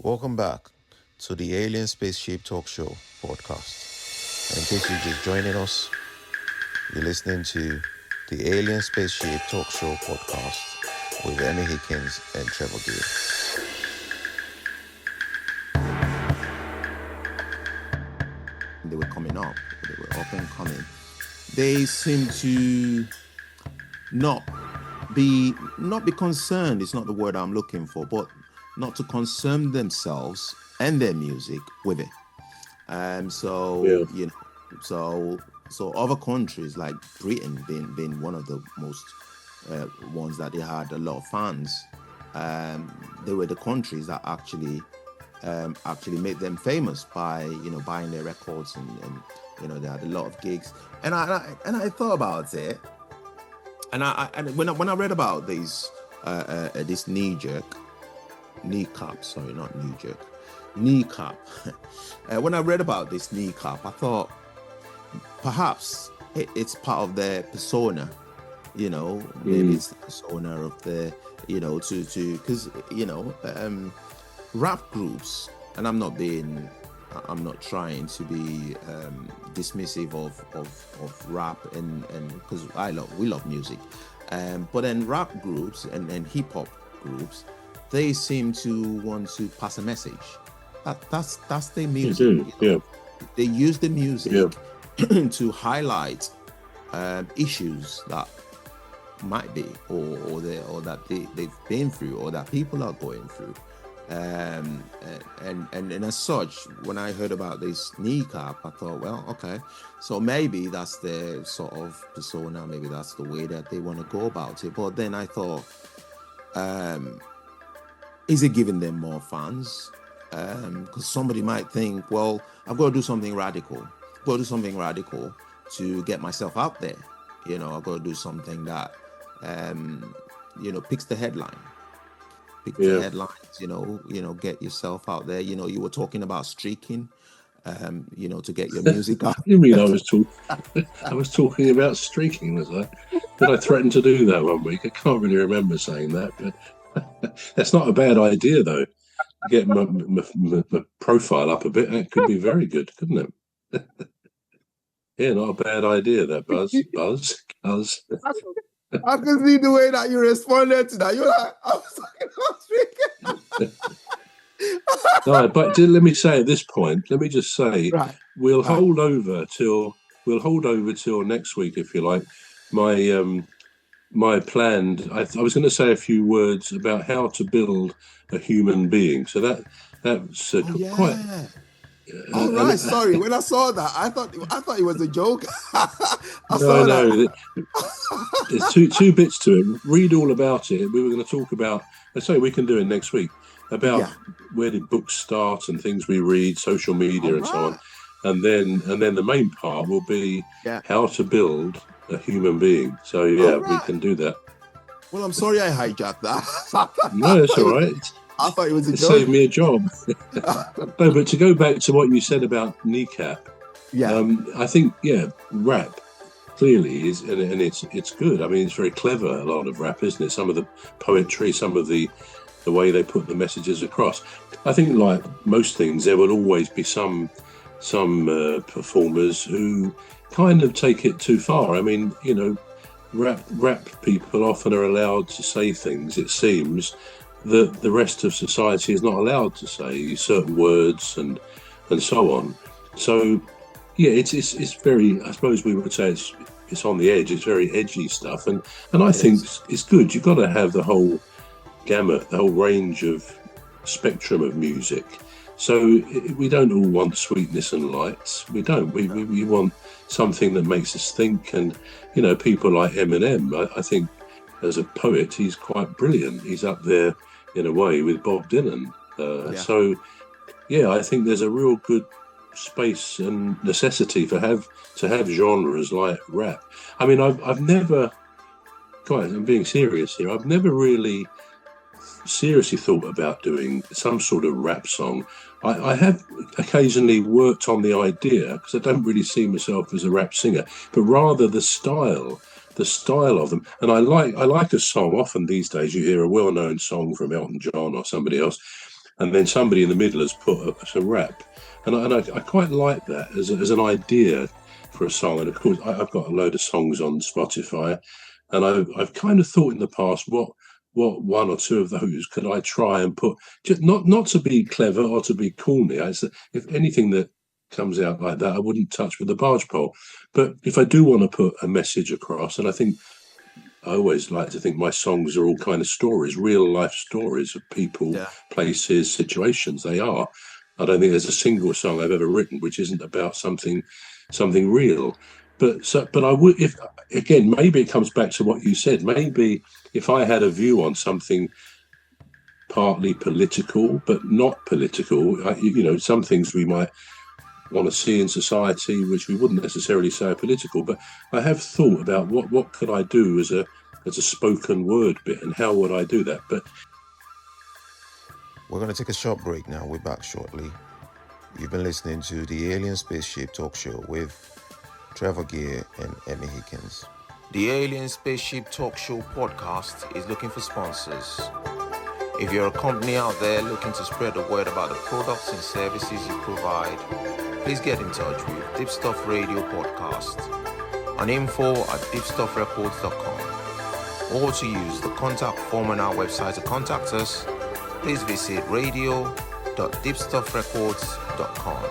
Welcome back to the Alien Spaceship Talk Show podcast. And in case you're just joining us, you're listening to the Alien Spaceship Talk Show podcast with Emmy Hikins and Trevor. They were coming up, they were up and coming. They seem to not be concerned, it's not the word I'm looking for, but not to concern themselves and their music with it. So other countries like Britain being one of the most ones that they had a lot of fans, they were the countries that actually made them famous by buying their records and they had a lot of gigs. And I thought about it, and when I read about this Kneecap. When I read about this Kneecap, I thought perhaps it's part of their persona, maybe it's the persona of the, because rap groups, and I'm not trying to be dismissive of rap and because we love music, but then rap groups and hip hop groups, they seem to want to pass a message. That's their music. They use the music to highlight issues that might be or that they've been through or that people are going through. And as such, when I heard about this Kneecap, I thought, well, okay, so maybe that's their sort of persona, maybe that's the way that they want to go about it. But then I thought, is it giving them more fans? Because somebody might think, well, I've got to do something radical. To get myself out there. I've got to do something that, picks the headline. The headlines, get yourself out there. You were talking about streaking, to get your music out. You mean I was talking about streaking, was I? Did I threaten to do that one week? I can't really remember saying that, but that's not a bad idea, though. Get my profile up a bit. That could be very good, couldn't it? Yeah, not a bad idea, that Buzz. I can see the way that you responded to that. You're like, I was talking about No, but let me say at this point, right. We'll hold over till next week, if you like. My planned, I was going to say a few words about how to build a human being. So that's quite. Oh, right. Sorry. When I saw that, I thought it was a joke. No. There's two bits to it. Read all about it. We were going to talk about. We can do it next week about where did books start and things we read, social media, and so on. And then the main part will be how to build a human being. So we can do that. Well, I'm sorry I hijacked that. No, it's all right. I thought it was a joke. Saved me a job. No, but to go back to what you said about Kneecap, I think rap clearly is, and it's good. I mean, it's very clever. A lot of rap, isn't it? Some of the poetry, some of the way they put the messages across. I think, like most things, there will always be some performers who kind of take it too far. I mean, rap people often are allowed to say things, it seems, that the rest of society is not allowed to say, certain words and so on. So it's very, I suppose we would say it's on the edge. It's very edgy stuff, and I think it's good. You've got to have the whole gamut, the whole range of spectrum of music. So we don't all want sweetness and lights. We don't. We want something that makes us think. And people like Eminem, I think as a poet, he's quite brilliant. He's up there in a way with Bob Dylan. So I think there's a real good space and necessity to have genres like rap. I mean, I've never, I'm being serious here, I've never really seriously thought about doing some sort of rap song. I have occasionally worked on the idea, because I don't really see myself as a rap singer, but rather the style of them. And I like a song. Often these days you hear a well-known song from Elton John or somebody else, and then somebody in the middle has put some rap, and I quite like that as an idea for a song. And of course, I've got a load of songs on Spotify, and I've kind of thought in the past what one or two of those could I try and put, just not to be clever or to be corny. If anything that comes out like that, I wouldn't touch with a barge pole. But if I do want to put a message across, and I always like to think my songs are all kind of stories, real life stories of people, places, situations. They are. I don't think there's a single song I've ever written which isn't about something real. But I would, if again, maybe it comes back to what you said. Maybe if I had a view on something partly political but not political, some things we might want to see in society which we wouldn't necessarily say are political. But I have thought about what could I do as a spoken word bit, and how would I do that? But we're going to take a short break now. We're back shortly. You've been listening to the Alien Spaceship Talk Show with Trevor and Emmy Hikins. The Alien Spaceship Talk Show podcast is looking for sponsors. If you're a company out there looking to spread the word about the products and services you provide, please get in touch with Deepstuff Radio Podcast on info@deepstuffrecords.com, or to use the contact form on our website to contact us, please visit radio.deepstuffrecords.com.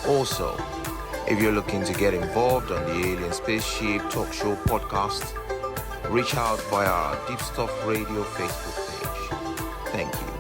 Also, if you're looking to get involved on the Alien Spaceship Talk Show podcast, reach out via our Deepstuff Radio Facebook page. Thank you.